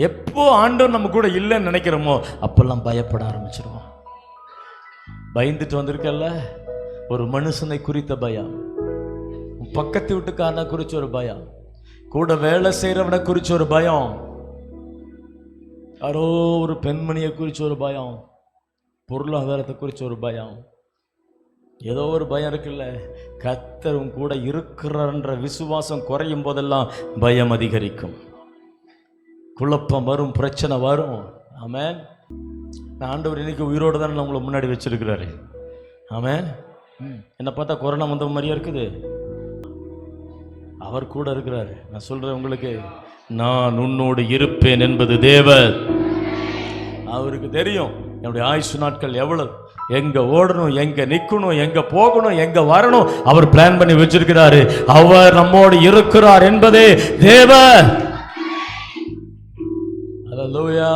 எப்போ ஆண்டவர் நம்ம கூட இல்லைன்னு நினைக்கிறோமோ அப்பெல்லாம் பயப்பட ஆரம்பிச்சிருவோம். பயந்துட்டு வந்திருக்கல்ல, ஒரு மனுஷனை குறித்த பயம், பக்கத்து வீட்டுக்காரனை குறிச்ச ஒரு பயம், கூட வேலை செய்யறவனை குறிச்ச ஒரு பயம், யாரோ ஒரு பெண்மணியை குறிச்ச ஒரு பயம், பொருளாதாரத்தை குறிச்ச ஒரு பயம், ஏதோ ஒரு பயம் இருக்குல்ல. கர்த்தரும் கூட இருக்கிறன்ற விசுவாசம் குறையும் போதெல்லாம் பயம் அதிகரிக்கும், குழப்பம் வரும், பிரச்சனை வரும். ஆமென். ஆண்டவர் இன்னைக்கு உயிரோடு தானே உங்களை முன்னாடி வச்சிருக்கிறாரு. ஆமென். என்னை பார்த்தா கொரோனா வந்த மாதிரியா இருக்குது, அவர் கூட இருக்கிறாரு. நான் சொல்றேன் உங்களுக்கு, நான் உன்னோடு இருப்பேன் என்பது தேவன். அவருக்கு தெரியும் என்னுடைய ஆயுசு நாட்கள் எவ்வளவு, எங்க ஓடணும், எங்க நிக்கணும், எங்க போகணும், எங்க வரணும், அவர் பிளான் பண்ணி வச்சிருக்கிறாரு. அவர் நம்மோடு இருக்கிறார் என்பதே தேவன். அல்லேலூயா.